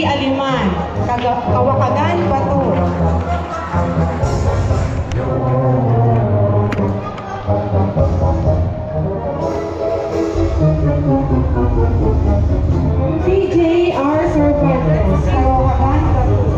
J. Aliman, Kawakagan, Bato. CJ R. Cervantes, Kawakagan, Bato.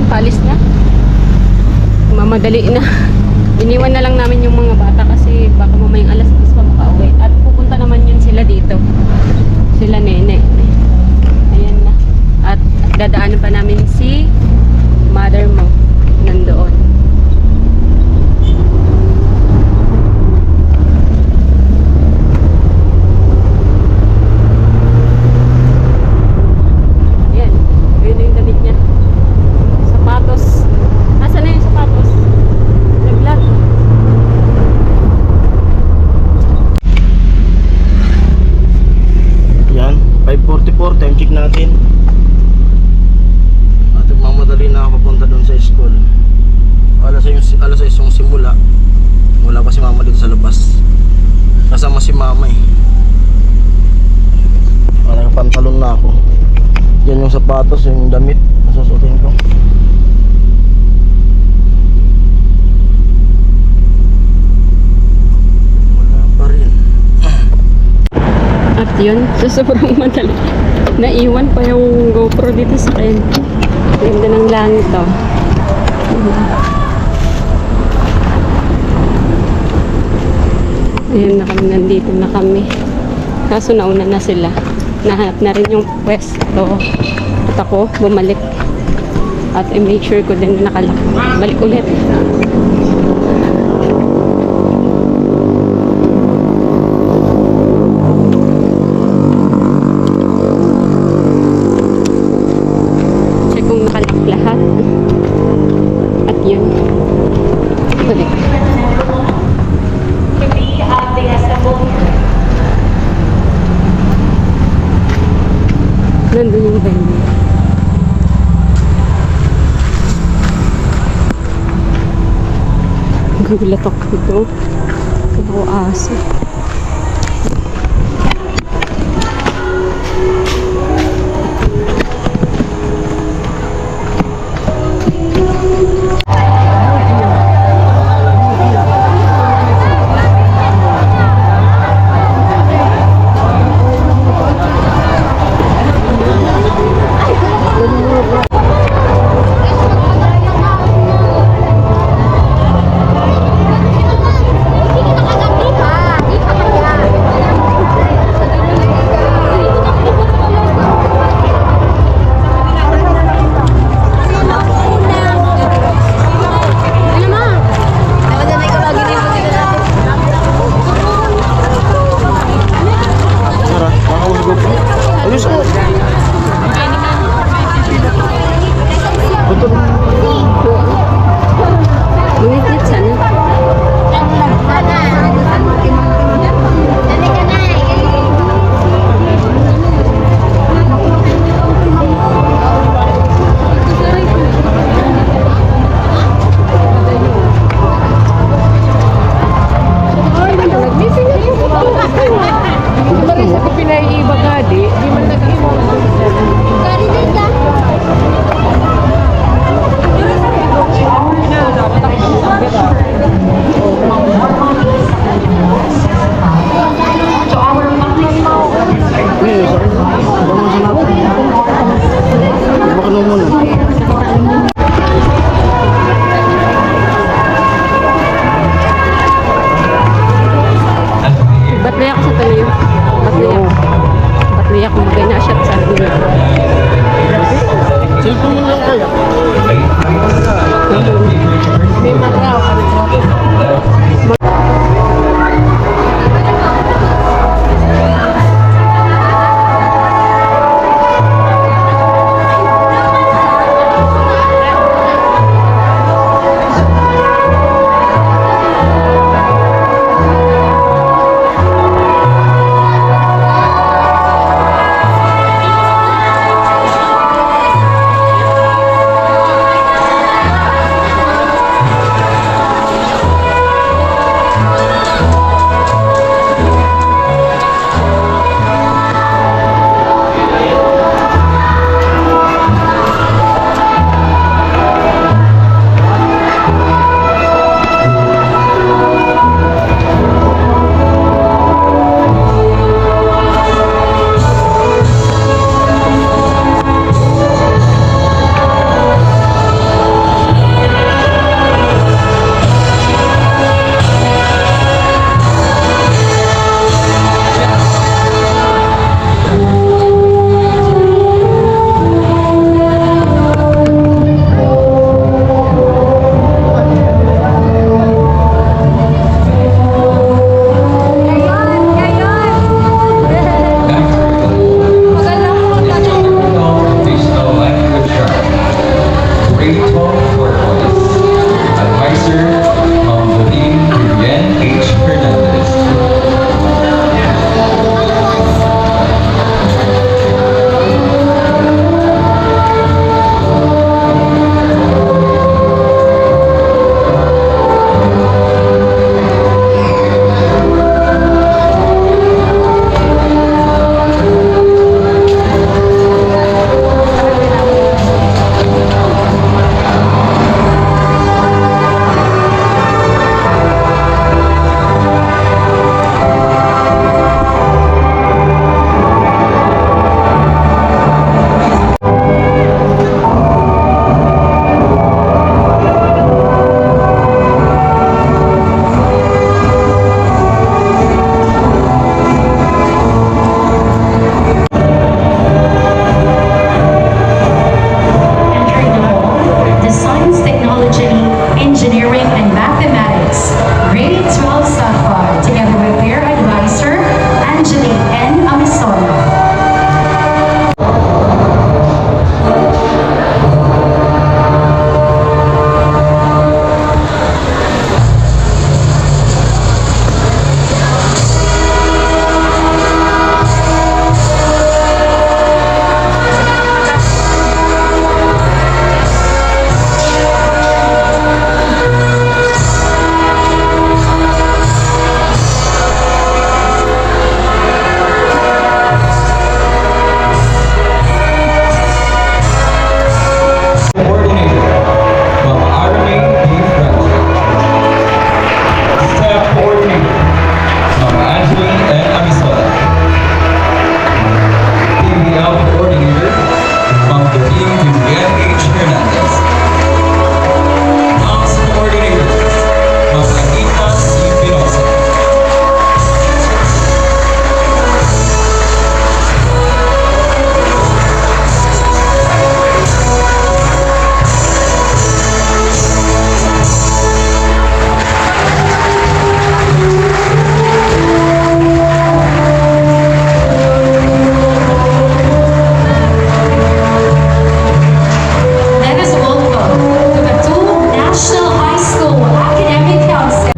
Palis na. Mamadali na. Iniwan na lang namin yung mga bata kasi baka mamayang alas 10 pa makauwi. At pupunta naman yun sila dito. Sila nene. Ayan na. At dadaanan pa namin si mother mo. Nandoon. Ayan. Yun na yung damit niya. Sapatos. Nasaan na yung sapatos? Naglag. Yan, 5:44, time check natin. At mamadali na ako papunta doon sa school. Alas 6 yung simula. Wala pa si mama dito sa labas. Kasama si mama eh. Nakapantalon na ako. Yan yung sapatos, yung damit na susutin ko. Wala pa rin. At yun, sa sobrang madali. Naiwan pa yung GoPro dito sa akin. Ganda ng langit to. Ayan na kami, nandito na kami. Kaso nauna na sila. Nahanap na rin yung pwesto. At ako, bumalik. At i-make sure ko din na nakalak. Balik ulit. Check kung nakalak lahat. At yun. Balik. Nandun yung venue. Gulat ako dito. Ako aso. Technology, Engineering, and Mathematics, grade 12 sophomore, together with their advisor, Angelique N. Amisono. Coordinator, Ma'am Arlene D. Francis. Staff Coordinator, Ma'am Angeline N. Amisola. PBL Coordinator, Ma'am Doreen Julian H. Hernandez. Council Coordinator, Ma'am Anita C. Pinoza. Let us welcome to the two National High School Academic Council.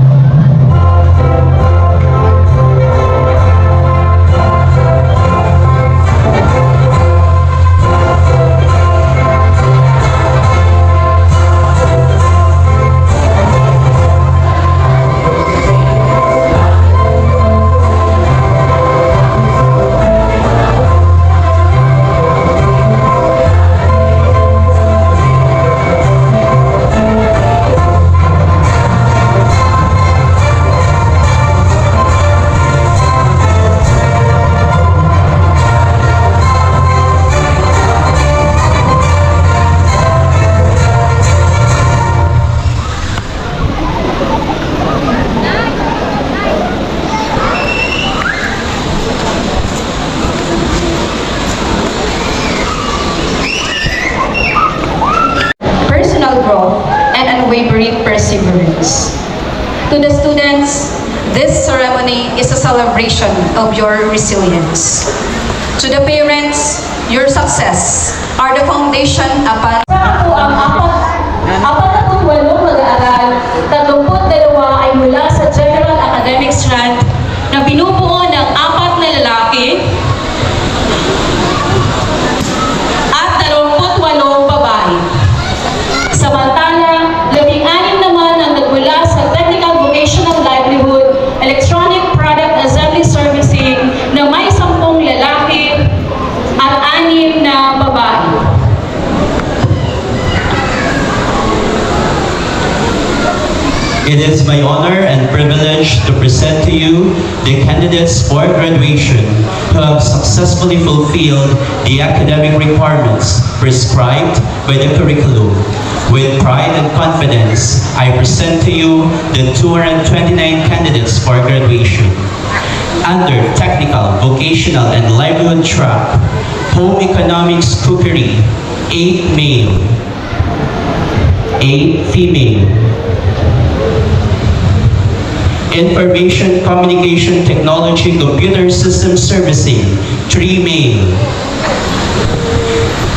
Personal growth and unwavering perseverance. To the students, this ceremony is a celebration of your resilience. To the parents, your success are the foundation upon Ako ang 48 mag-aaral, 32 ay mula sa General Academic Strand na binubuo ng 4 na lalaki at 28 babae. Samantala, 16 naman ang nagmula sa Technical Vocational Livelihood, Electronic Product Assembly Servicing na may 10 lalaki at 6 na babae. It is my honor and privilege to present to you the candidates for graduation who have successfully fulfilled the academic requirements prescribed by the curriculum. With pride and confidence, I present to you the 229 candidates for graduation. Under Technical, Vocational, and Livelihood track, Home Economics Cookery, 8 male, 8 female. Information Communication Technology Computer System Servicing, 3 male.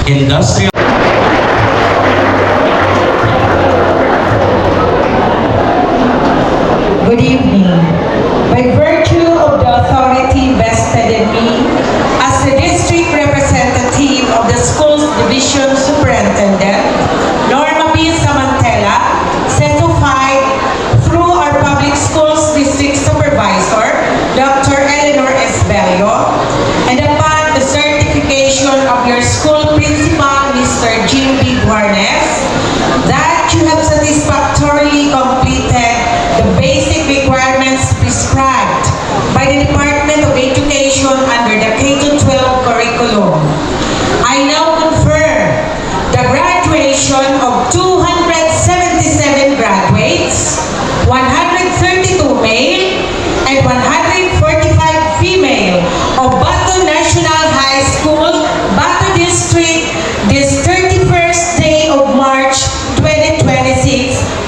Industrial Good evening. By virtue of the authority vested in me as the district representative of the school's division superintendent, Norma B. Samantela, certified through our public schools district supervisor, Dr. Eleanor S. Bello, and upon the certification of your school principal, Ms.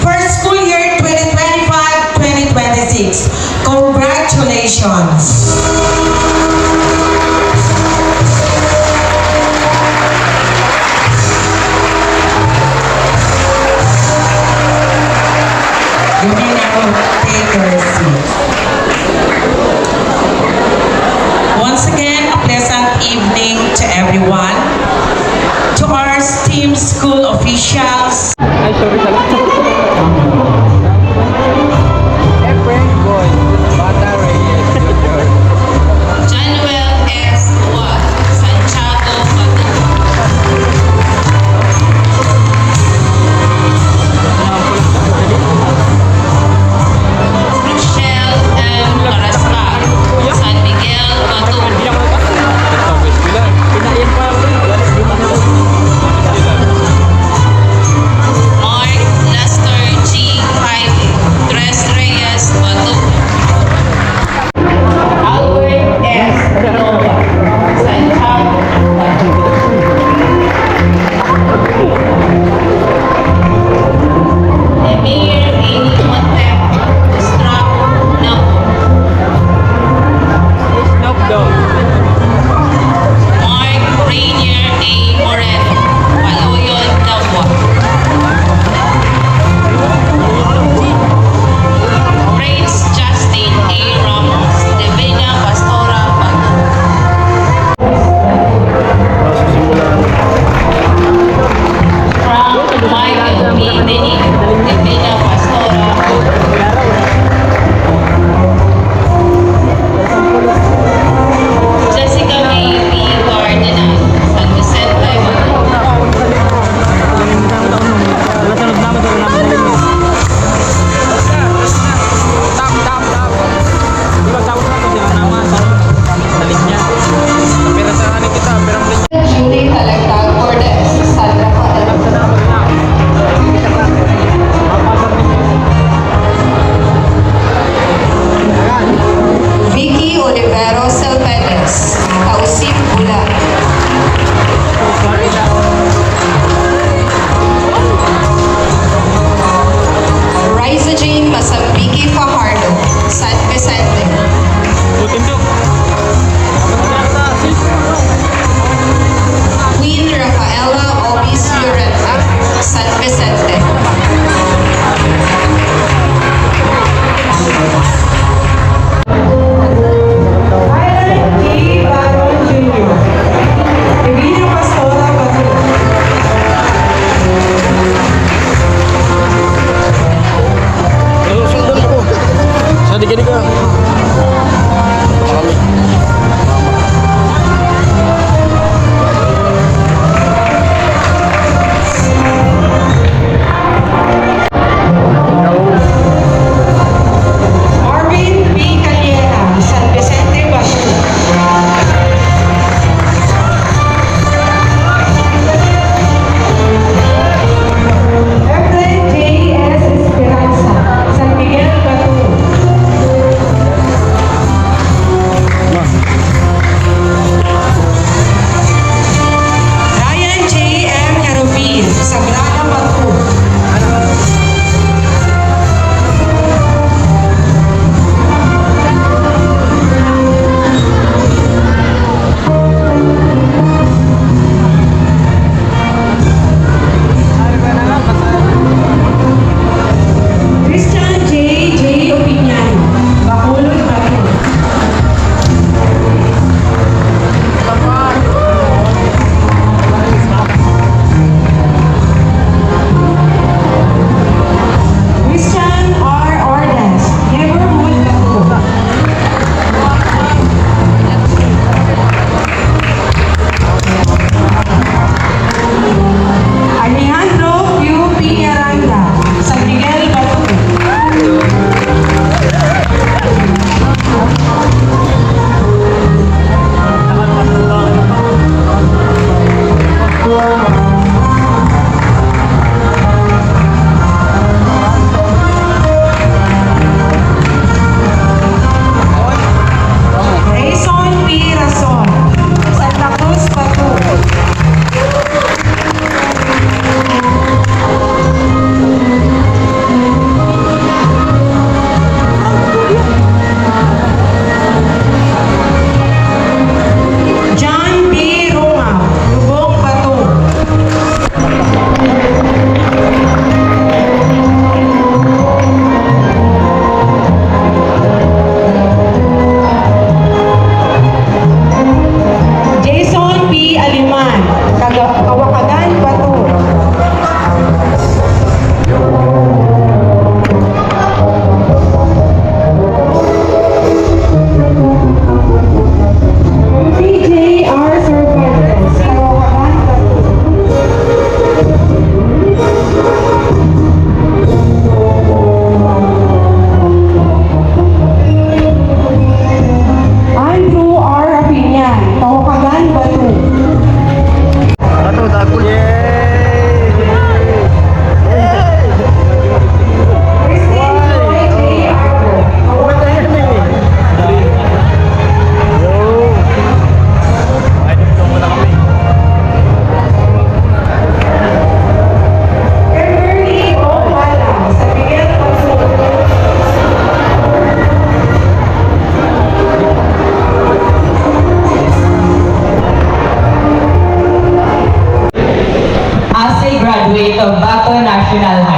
for school year 2025-2026. Congratulations! You may now take your seat. Once again, a pleasant evening to everyone. To our esteemed school officials, Januel S. Juan, Santiago, Paduano. Rochelle M. Carascar, San Miguel, Matuto. Mark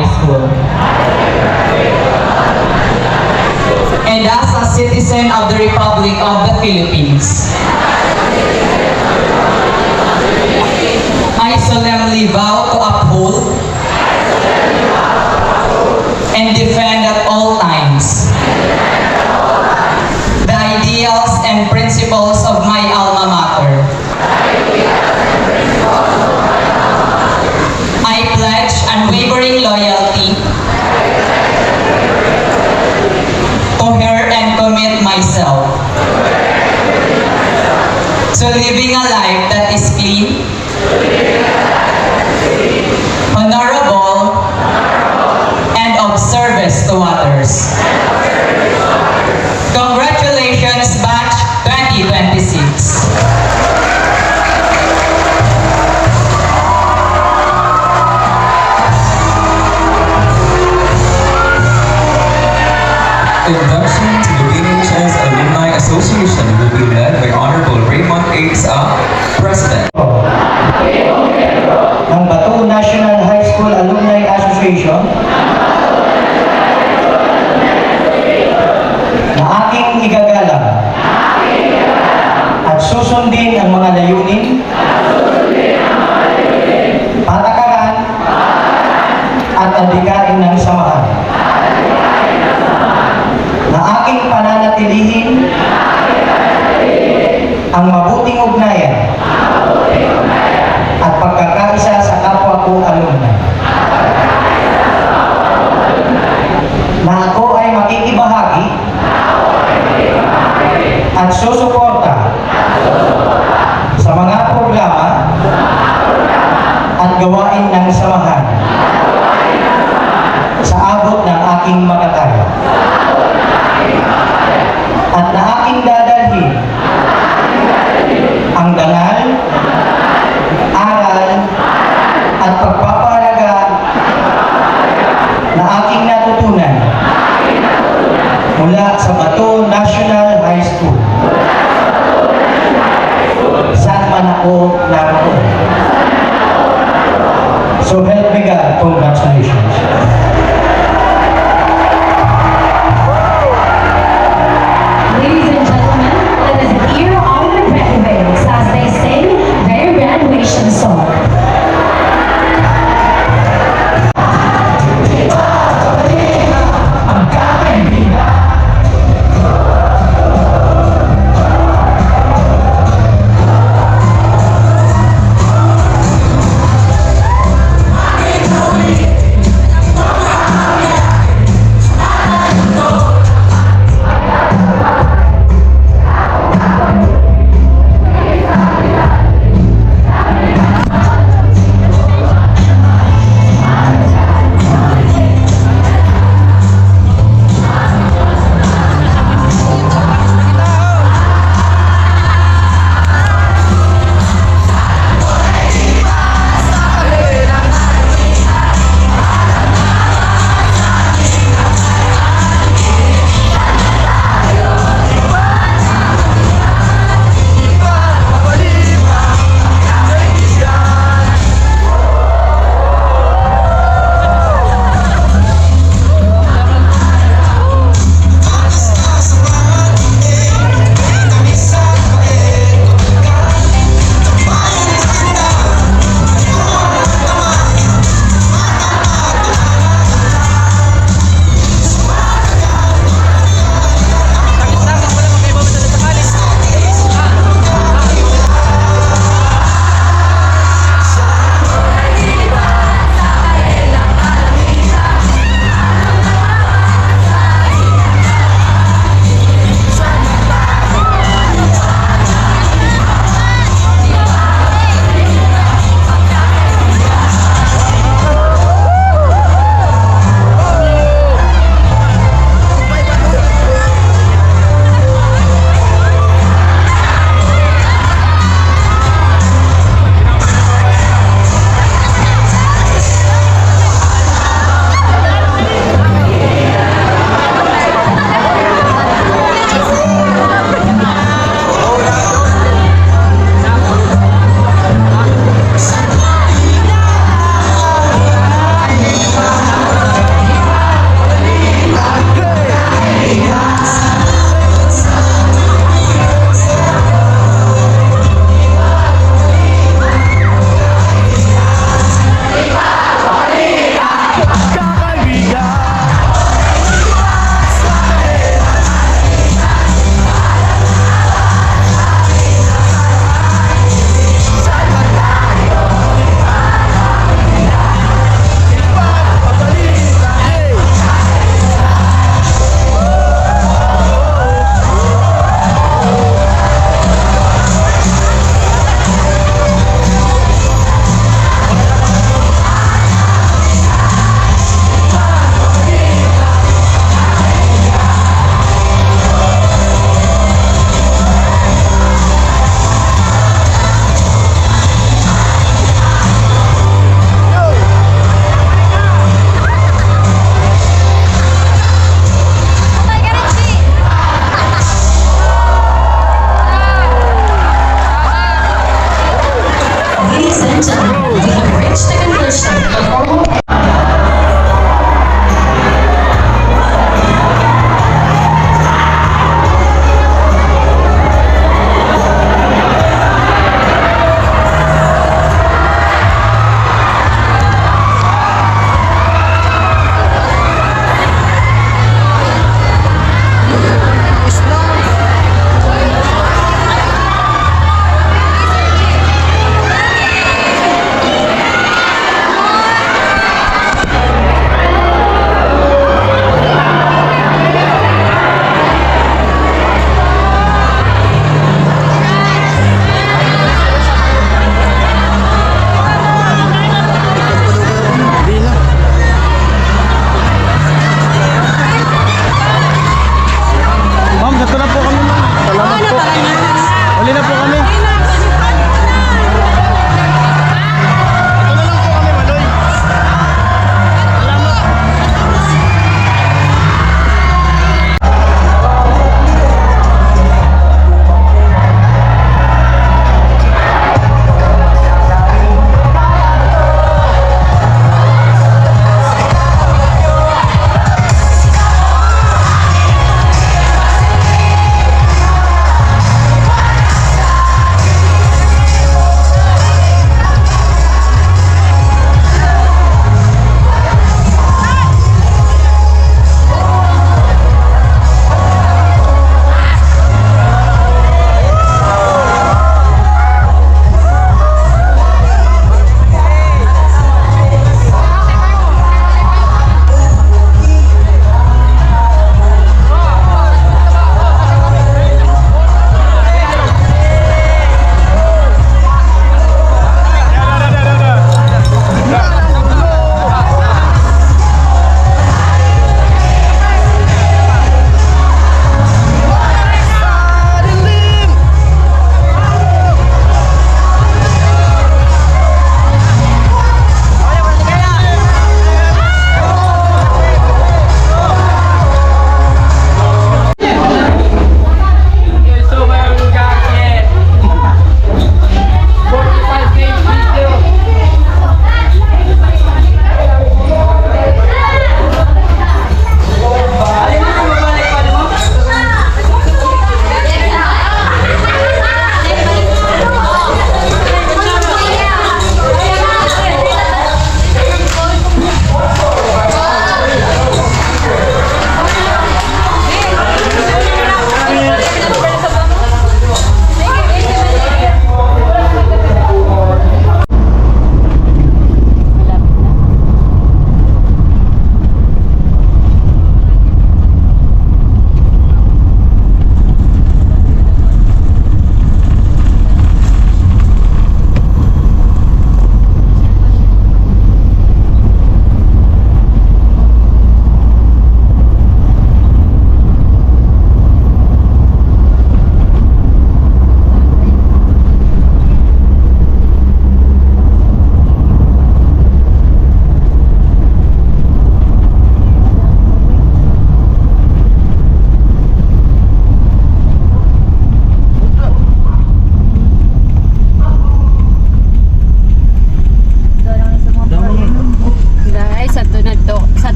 High School. And as a citizen of the Republic of the Philippines, I solemnly vow to uphold and defend at all times the ideals and principles of my alma mater. I pledge unwavering loyalty to her and commit myself to living a life that is clean, honorable, and of service to others. Congratulations, Batch 2026. Induction to the BHS Alumni Association will be led by Honorable Raymond H. President. ng Batu National High School Alumni Association na aking igagalang at susundin ang mga layunin, patakaran at adhikain ng samahan na aking pananatilihin ang mabuting ugnayan at pagkakaisa sa kapwa ko alumni. Na ako ay makikibahagi at susuporta sa mga programa at gawain ng samahan sa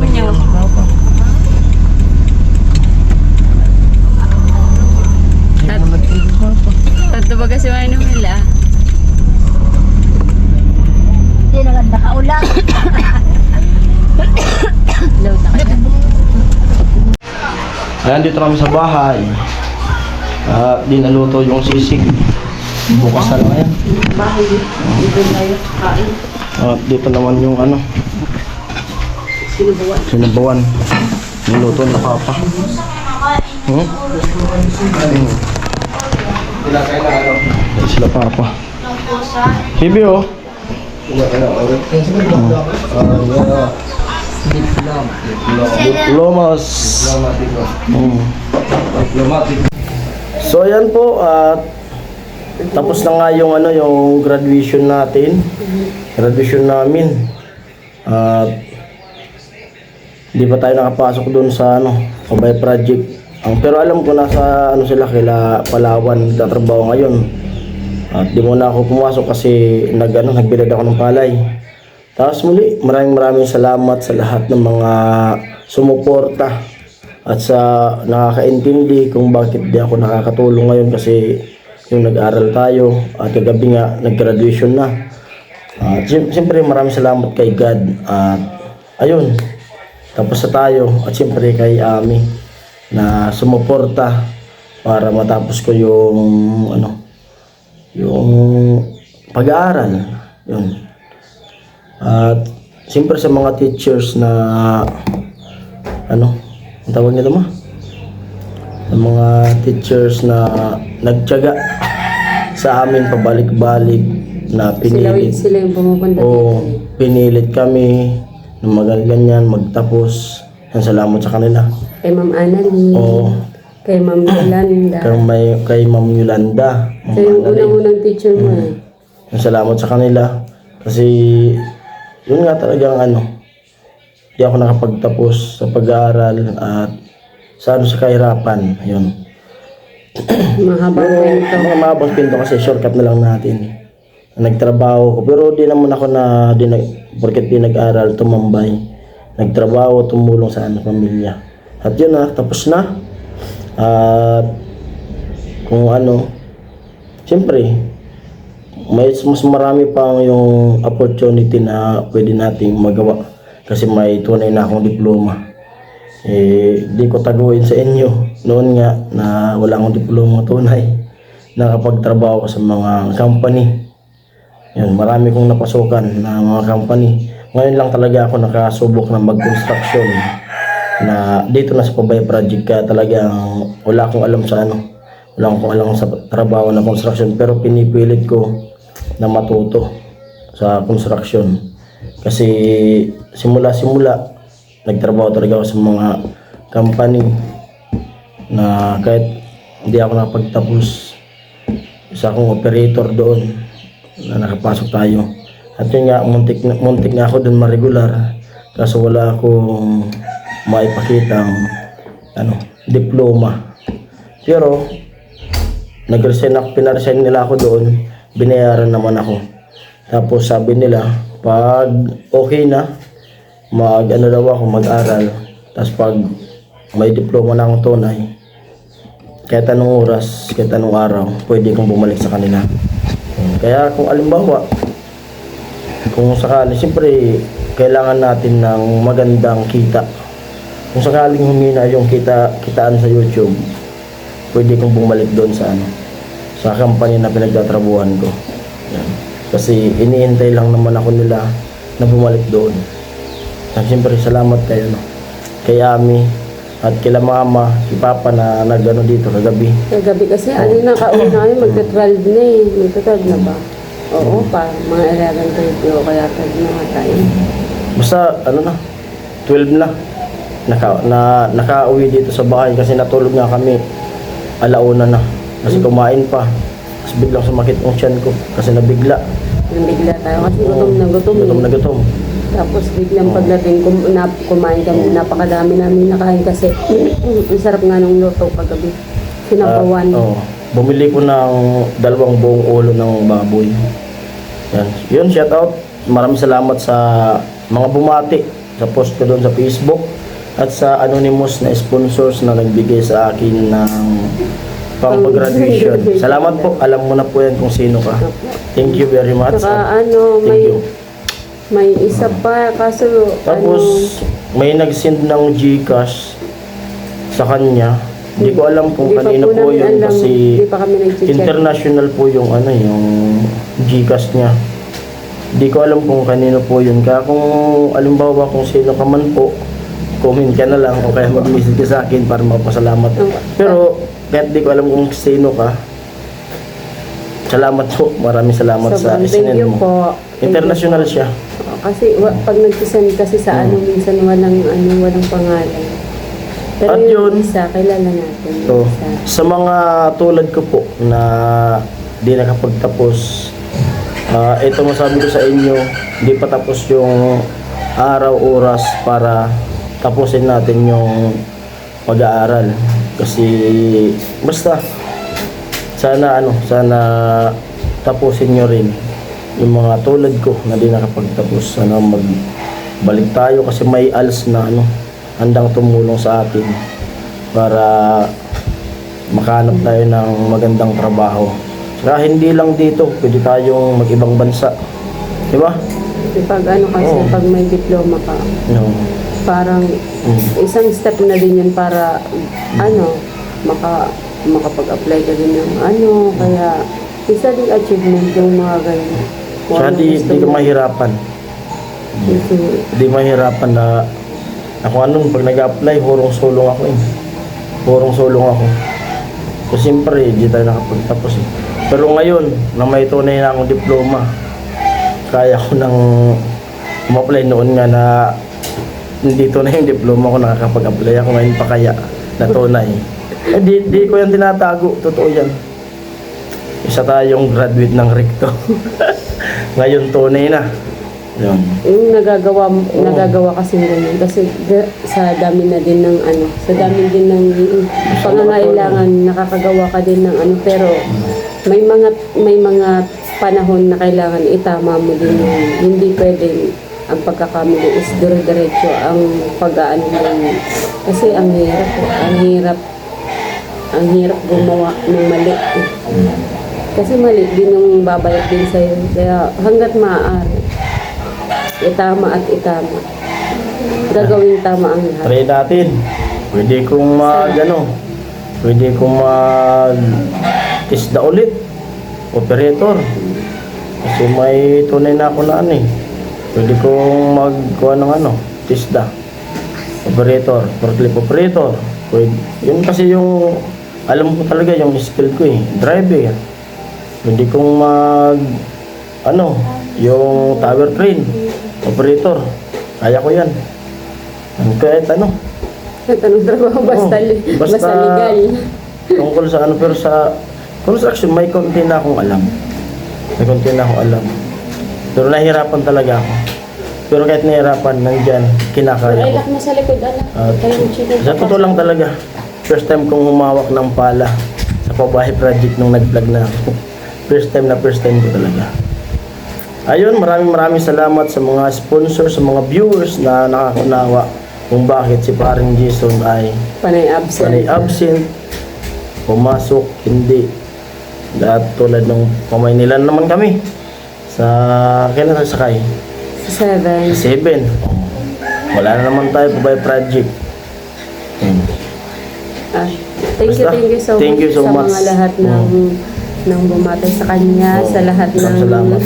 inyo. Tatuwa kasi ano nila. Hindi na ganda ka ulang. Load na kaya. Ayan, dito kami sa bahay. At di naluto yung sisig. Bukas na lang yan. Bahay, dito tayo kain. At dito naman yung ano, Sinubuan. sinubuan. Niluto na papa. Hmm? Sila papa. Bibi oh. Diplomas. So ayan po at tapos na nga yung ano yung graduation natin. Graduation namin. At hindi pa tayo nakapasok doon sa ano, Pabay Project. Pero alam ko nasa ano sila kila Palawan tatrabaho ngayon. At di muna ako pumasok kasi nagbilad ako ng palay. Tapos muli, maraming salamat sa lahat ng mga sumuporta at sa nakakaintindi kung bakit di ako nakakatulong ngayon kasi yung nag-aral tayo at kagabi nga nag-graduation na. At siyempre maraming salamat kay God at ayun, tapos na tayo at siyempre kay Ami na sumuporta para matapos ko yung ano, yung pag-aaral yun. At siyempre sa mga teachers na ano, ang tawag nito ma? Sa mga teachers na nagtiyaga sa amin pabalik-balik na pinilit. Sila yung pumupunta Oo, dito. pinilit kami na magaganyan, magtapos. Yan, salamat sa kanila. Kay Ma'am Annalyn. Oo. Kay Ma'am Yolanda. Kay Ma'am Yolanda. Ito yung unang-unang teacher mo eh. Yan, salamat sa kanila. Kasi yun nga talagang ano, di ako nakapagtapos sa pag-aaral at sa ano sa kahirapan. Yun. Mahabang kwento. Mga mahabang pinto kasi shortcut na lang natin. Nagtrabaho ko pero di naman ako porket di nag-aral tumambay. Nagtrabaho, tumulong sa ano, pamilya. At yun na, tapos na. At kung ano, siyempre mas marami pang yung opportunity na pwede nating magawa kasi may tunay na akong diploma. Di ko taguin sa inyo noon nga na wala akong diploma tunay. Nakapagtrabaho ko sa mga company. Yan, marami kong napasukan na mga company. Ngayon lang talaga ako nakasubok na mag-construction na dito na sa Pabay Project kaya talagang wala akong alam sa ano. Wala akong alam sa trabaho na construction pero pinipilit ko na matuto sa construction kasi simula nagtrabaho talaga ako sa mga company na kahit hindi ako nakapagtapos isa akong operator doon na nakapasok tayo at yun nga muntik nga ako doon ma-regular kasi wala akong maipakitang ano, diploma pero pinaresign nila ako doon. Binayaran naman ako. Tapos sabi nila, pag okay na, mag-ano daw ako, mag-aral. Tapos pag may diploma na akong tunay, kahit anong oras, kahit anong araw, pwede kong bumalik sa kanila. Kaya kung alimbawa, kung sakali, siyempre, kailangan natin ng magandang kita. Kung sakaling humina yung kitaan sa YouTube, pwede kong bumalik doon sa ano, sa company na pinagtatrabuhan ko. Yan. Kasi iniintay lang naman ako nila na bumalik doon. At siyempre salamat kayo no, kay Ami at kila Mama, si Papa na nagano dito kagabi. Kagabi kasi ano nakauwi na kami magta-12 na eh. Magta-12 na ba? Oo pa, mga 11:30 o kaya 12 na tayo. Basta ano na, 12 na. Nakauwi dito sa bahay kasi natulog nga kami alauna na. Kasi kumain pa. Tapos biglang sumakit ang tiyan ko kasi nabigla. Nabigla tayo kasi gutom na gutom. Gutom na gutom. Tapos biglang pagdating kumain kami, napakadami namin nakain kasi ang sarap nga nung luto kagabi. Sinapawan. Bumili ko ng 2 buong ulo ng baboy. Yan. Yun, shout out. Maraming salamat sa mga bumati sa post ko doon sa Facebook at sa anonymous na sponsors na nagbigay sa akin ng pang-graduation. Salamat po. Alam mo na po yan kung sino ka. Thank you very much. Saka At ano, thank you. may isa pa, kaso Tapos, may nag-send ng GCash sa kanya. Hindi ko alam kung Hindi pa kanino po po namin yun alam. kasi Hindi pa kami nag-check. international po yung yung GCash niya. Hindi ko alam kung kanino po yun. Kaya kung alimbawa kung sino ka man po, comment ka na lang o kaya mag-message ka sa akin para mapasalamat. Pero kahit di ko alam kung sino ka, salamat po. Maraming salamat sa Sobrang thank isinend you mo. po. International siya. Kasi pag nag-send kasi sa minsan walang pangalan. Pero At yung yun, isa, kilala natin. So, Yung isa. sa mga tulad ko po na di nakapagtapos, ito masabi ko sa inyo, di pa tapos yung araw, oras para tapusin natin yung pag-aaral. Kasi basta sana sana tapusin nyo rin yung mga tulad ko na di nakapagtapos. Sana magbalik tayo kasi may ALS na handang tumulong sa atin para makahanap tayo ng magandang trabaho. Saka hindi lang dito, pwede tayong mag-ibang bansa. Di ba? Pag kasi, pag may diploma ka, No. parang isang step na din yun para makapag-apply ka din ng kaya isa din achievement yung mga ganyan. Kung Saka ano di gusto ka mo. mahirapan. Kasi, Di mahirapan na ako pag nag-apply, hurong-sulong ako Hurong-sulong ako. So siyempre, di tayo nakapagtapos Pero ngayon, na may tunay na akong diploma, kaya ko nang ma-apply noon nga na hindi tunay yung diploma ko, nakakapag-apply ako ngayon pa kaya na tunay. Di ko yan tinatago, totoo yan. Isa tayong graduate ng recto. Ngayon tunay na. Yun. yung nagagawa kasi ganyan kasi sa dami na din ng sa dami din ng pangangailangan nakakagawa ka din ng pero may mga panahon na kailangan itama mo din yung hindi pwedeng ang pagkakamali is dire-diretso ang pag-aano mo kasi ang hirap gumawa ng mali kasi mali din yung babalik din sa'yo kaya hanggat maaari itama at itama. Gagawin tama ang lahat. Try natin. Pwede kong pwede kong isda ulit. Operator. Kasi may tunay na ako na Pwede kong magkuha ng isda. Operator. Forklift operator. Pwede. Yun kasi yung alam ko talaga yung skill ko driver. Pwede kong yung tower crane operator, kaya ko yan. Kahit Kahit anong trabaho, basta legal. Tungkol sa pero sa construction, may konti na akong alam. Pero nahihirapan talaga ako. Pero kahit nahihirapan, nandyan, kinakaya ko. Ilak mo sa likod, Sa totoo lang talaga, first time kong humawak ng pala sa pabahay project nung nag-vlog na ako. First time ko talaga. Ayun, maraming salamat sa mga sponsors, sa mga viewers na nakakaunawa kung bakit si paring Jason ay panay absent. Pumasok, hindi. At tulad ng pamaynilan naman kami. Kailan tayo sakay? 7. 7. Wala na naman tayo by project. Thank you so Thank you so much. sa mga lahat ng bumatay sa kanya, sa lahat salamat.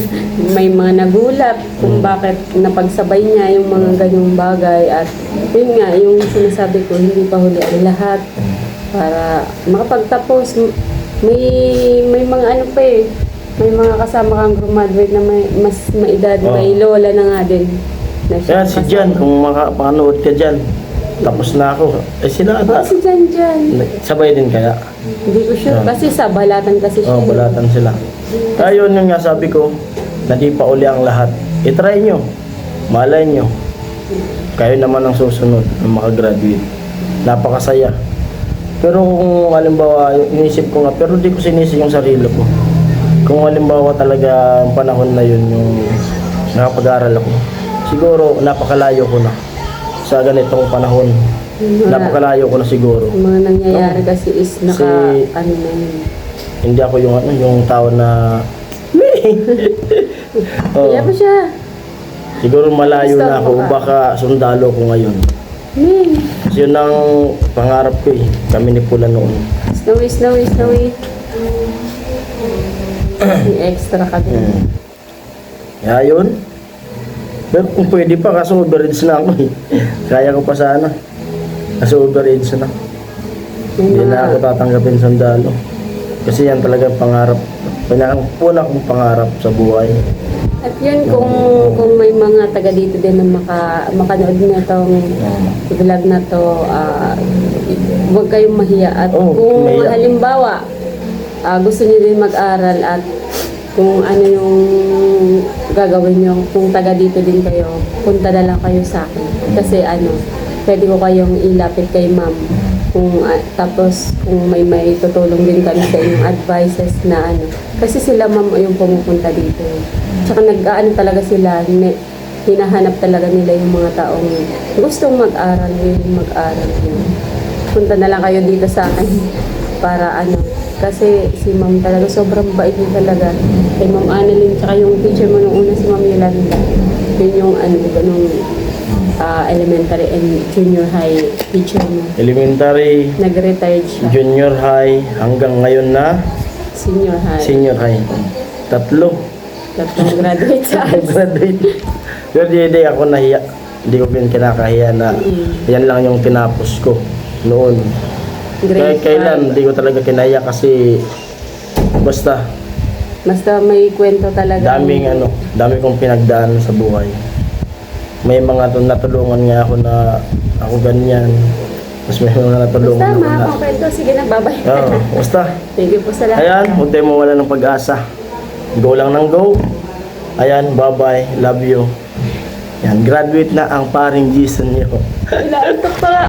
may mga nagulat kung bakit napagsabay niya yung mga ganyong bagay at yun nga, yung sinasabi ko, hindi pa huli ang lahat para makapagtapos. May mga may mga kasama kang graduate na mas maedad, may lola na nga din. Kaya si Jan, kung makapanood ka dyan, tapos na ako. Sila ata. Si Jan. Sabay din kaya? Hindi ko sure. Kasi sa balatan kasi siya. Balatan sila. Kaya yun yung nga sabi ko, na di pa uli ang lahat. I-try nyo. Malay nyo. Kayo naman ang susunod na makagraduate. Napakasaya. Pero kung halimbawa, inisip ko nga, pero di ko sinisi yung sarili ko. Kung halimbawa talaga ang panahon na yun, yung nakapag-aral ako, siguro napakalayo ko na. sa ganitong panahon. Napakalayo ko na siguro. Yung mga nangyayari kasi is ano na yun. Hindi ako yung tao na Kaya pa siya. siguro malayo na ako, baka sundalo ko ngayon. Kasi yun ang pangarap ko eh. Kami ni Pula noon. Snowy. Yung extra ka din. Kaya yun. Pero kung pwede pa, kaso overage na ako eh. Kaya ko pa sana. Kaso overage na. Hindi na ako tatanggapin sundalo. Kasi yan talaga pangarap. Pinakapuna kong pangarap sa buhay. At yun, kung may mga taga dito din na makanood na itong vlog na to, huwag kayong mahiya. At kung mahiya. halimbawa, gusto niyo din mag-aral at kung ano yung gagawin nyo, kung taga dito din kayo, punta na lang kayo sa akin. Kasi pwede ko kayong ilapit kay ma'am. Tapos kung may tutulong din kami sa inyong advices na kasi sila ma'am yung pumupunta dito. Tsaka talaga sila, hinahanap talaga nila yung mga taong gustong mag-aral, punta na lang kayo dito sa akin para kasi si ma'am talaga sobrang bait niya talaga. Kay ma'am Annalyn, tsaka yung teacher mo nung una si ma'am Yolanda, yun yung nung elementary and junior high teacher mo. Elementary, Nag-retired siya. junior high, hanggang ngayon na Senior high. senior high. Tatlong graduate sa graduate. Pero di ako nahiya. Hindi ko kinakahiya na yan lang yung tinapos ko noon. grade Kailan, hindi ko talaga kinaya kasi basta may kwento talaga. dami kong pinagdaan sa buhay. May mga natulungan nga ako na ako ganyan. Mas may mga natulungan Basta, ako na. mga kwento. Sige na, bye-bye. Basta. Thank you po sa lahat. Ayan, huwag tayo mawala ng pag-asa. Go lang ng go. Ayan, bye-bye. Love you. Yan, graduate na ang paring Jason niyo. Inaantok pa nga.